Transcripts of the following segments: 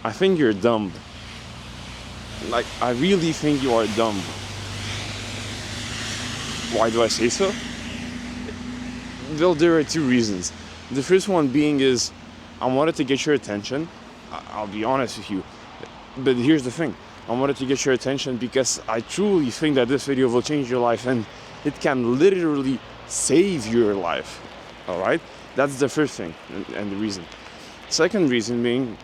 I think you're dumb. Like, I really think you are dumb. Why do I say so? Well, there are two reasons. The first one being is I wanted to get your attention. I'll be honest with you. But here's the thing. I wanted to get your attention because I truly think that this video will change your life and it can literally save your life. Alright? That's the first thing and the reason. Second reason being,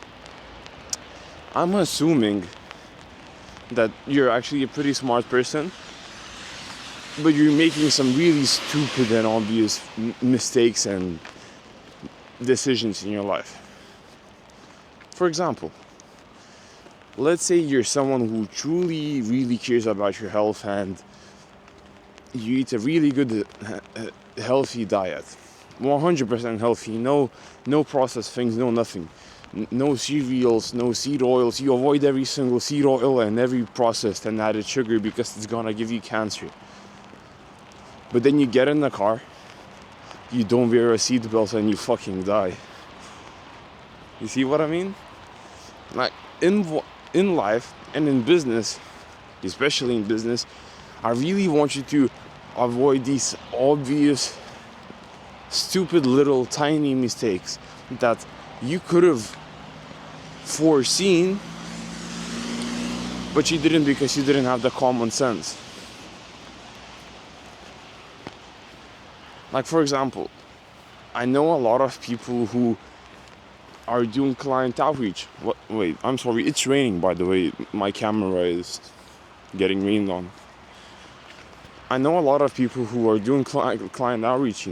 I'm assuming that you're actually a pretty smart person, but you're making some really stupid and obvious mistakes and decisions in your life. For example, let's say you're someone who truly, really cares about your health and you eat a really good, healthy diet. 100% healthy, no processed things, no nothing. No cereals, no seed oils. You avoid every single seed oil and every processed and added sugar because it's gonna give you cancer. But then you get in the car, you don't wear a seatbelt and you fucking die. You see what I mean? Like, in life and in business, especially in business, I really want you to avoid these obvious, stupid little tiny mistakes that you could have foreseen, but you didn't because you didn't have the common sense. Like, for example, I know a lot of people who are doing client outreach. Wait, I'm sorry, it's raining, by the way. My camera is getting rained on. I know a lot of people who are doing client outreach,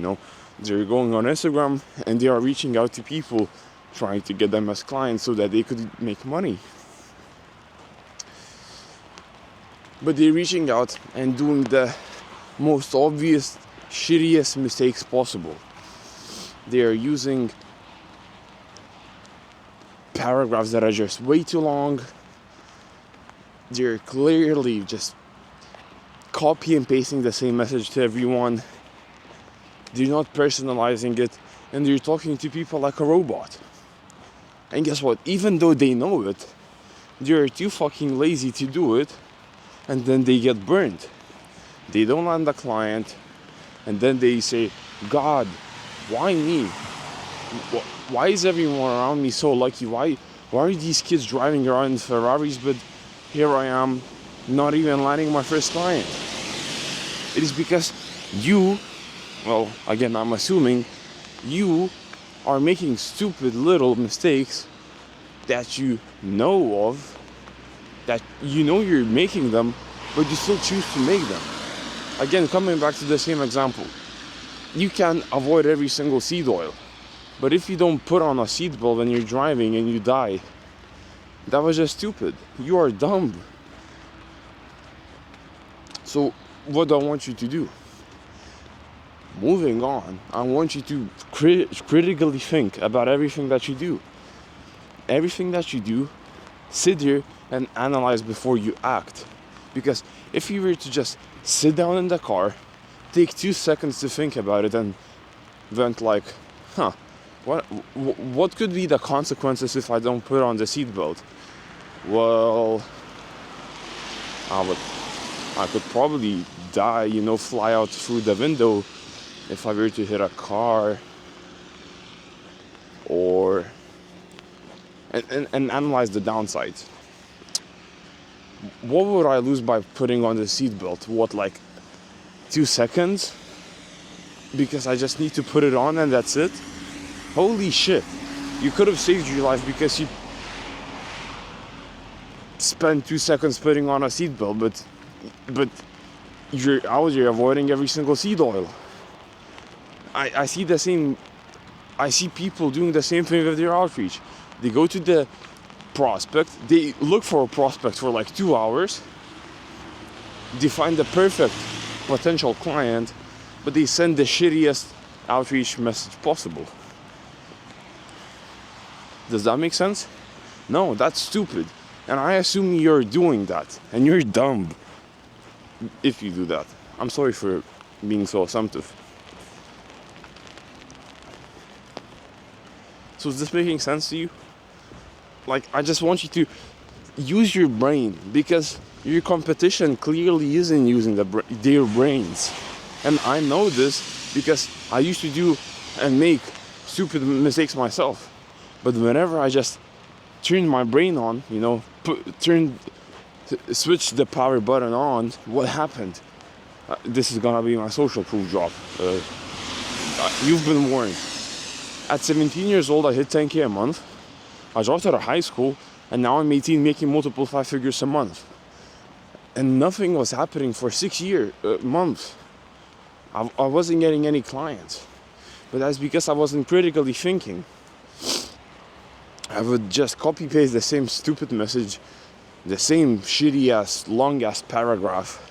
They're going on Instagram and they are reaching out to people, trying to get them as clients so that they could make money. But they're reaching out and doing the most obvious, shittiest mistakes possible. They are using paragraphs that are just way too long. They're clearly just copy and pasting the same message to everyone. They're not personalizing it, and they're talking to people like a robot. And guess what? Even though they know it, they're too fucking lazy to do it, and then they get burned. They don't land the client, and then they say, God, why me? Why is everyone around me so lucky? Why are these kids driving around in Ferraris, but here I am, not even landing my first client? It is because you, well, again, I'm assuming, you are making stupid little mistakes that you know of, that you know you're making them, but you still choose to make them. Again, coming back to the same example, you can avoid every single seed oil, but if you don't put on a seatbelt when you're driving and you die, that was just stupid. You are dumb. So what do I want you to do? Moving on, I want you to critically think about everything that you do. Everything that you do, sit here and analyze before you act. Because if you were to just sit down in the car, take 2 seconds to think about it and went like, what could be the consequences if I don't put on the seatbelt? Well, I could probably die, fly out through the window if I were to hit a car, or and analyze the downsides. What would I lose by putting on the seatbelt? What, like 2 seconds? Because I just need to put it on and that's it? Holy shit. You could have saved your life because you spent 2 seconds putting on a seatbelt, but you're out here avoiding every single seed oil. I see people doing the same thing with their outreach. They go to the prospect, they look for a prospect for like 2 hours, they find the perfect potential client, but they send the shittiest outreach message possible. Does that make sense? No, that's stupid. And I assume you're doing that, and you're dumb if you do that. I'm sorry for being so assumptive. So is this making sense to you? Like, I just want you to use your brain, because your competition clearly isn't using their brains. And I know this because I used to do and make stupid mistakes myself. But whenever I just turn my brain on, switch the power button on, what happened? This is gonna be my social proof drop. You've been warned. At 17 years old, I hit 10K a month. I dropped out of high school, and now I'm 18, making multiple 5 figures a month. And nothing was happening for 6 months. I wasn't getting any clients. But that's because I wasn't critically thinking. I would just copy paste the same stupid message, the same shitty ass, long ass paragraph.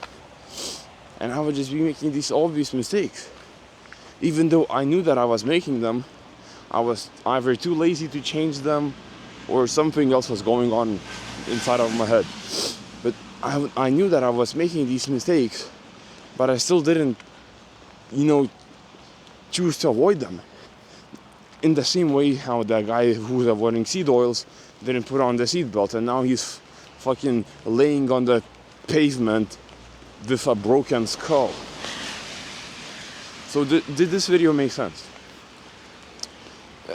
And I would just be making these obvious mistakes. Even though I knew that I was making them, I was either too lazy to change them, or something else was going on inside of my head. But I knew that I was making these mistakes, but I still didn't, choose to avoid them. In the same way how the guy who was avoiding seed oils didn't put on the seatbelt, and now he's fucking laying on the pavement with a broken skull. So did this video make sense?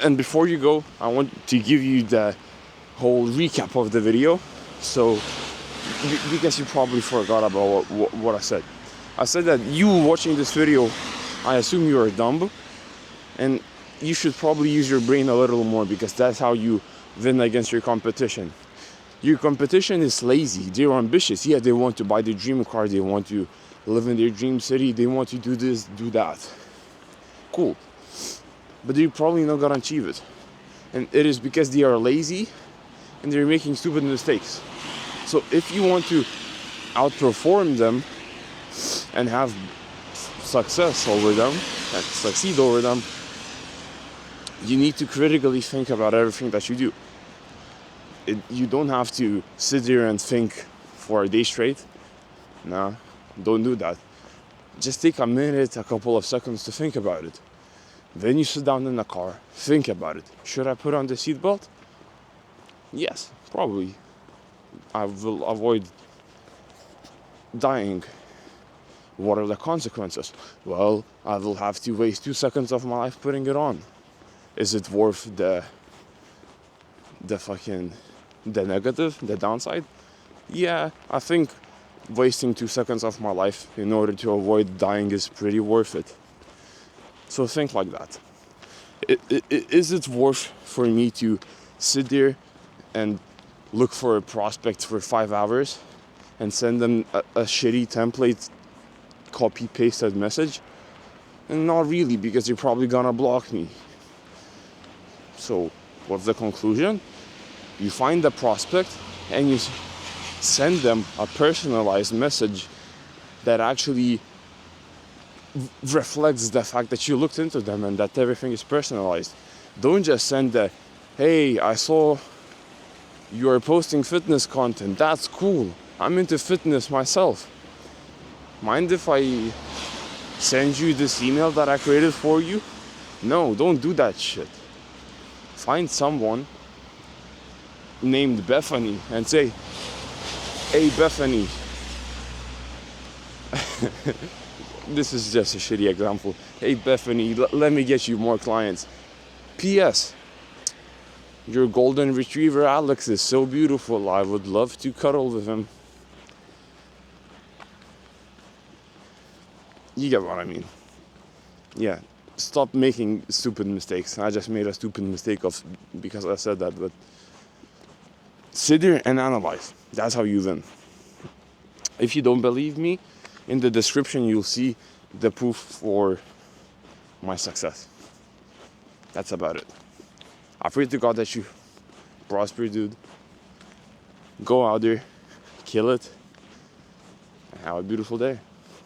And before you go, I want to give you the whole recap of the video. So, because you probably forgot about what I said. I said that you watching this video, I assume you are dumb, and you should probably use your brain a little more, because that's how you win against your competition. Your competition is lazy. They're ambitious. Yeah, they want to buy their dream car. They want to live in their dream city. They want to do this, do that. Cool. But they're probably not gonna achieve it. And it is because they are lazy and they're making stupid mistakes. So if you want to outperform them and have success over them, and succeed over them, you need to critically think about everything that you do. You don't have to sit there and think for a day straight. No, don't do that. Just take a minute, a couple of seconds to think about it. Then you sit down in the car, think about it. Should I put on the seatbelt? Yes, probably. I will avoid dying. What are the consequences? Well, I will have to waste 2 seconds of my life putting it on. Is it worth the negative, the downside? Yeah, I think wasting 2 seconds of my life in order to avoid dying is pretty worth it. So think like that. Is it worth for me to sit there and look for a prospect for 5 hours and send them a shitty template copy-pasted message? And not really, because they're probably gonna block me. So what's the conclusion? You find the prospect and you send them a personalized message that actually reflects the fact that you looked into them and that everything is personalized. Don't just send the, hey, I saw you are posting fitness content, that's cool, I'm into fitness myself. Mind if I send you this email that I created for you? No, don't do that shit. Find someone named Bethany and say, hey Bethany, this is just a shitty example. Hey Bethany, let me get you more clients. P.S. Your golden retriever Alex is so beautiful. I would love to cuddle with him. You get what I mean. Yeah. Stop making stupid mistakes. I just made a stupid mistake because I said that, but sit there and analyze. That's how you win. If you don't believe me, in the description you'll see the proof for my success. That's about it. I pray to God that you prosper, dude. Go out there, kill it, and have a beautiful day.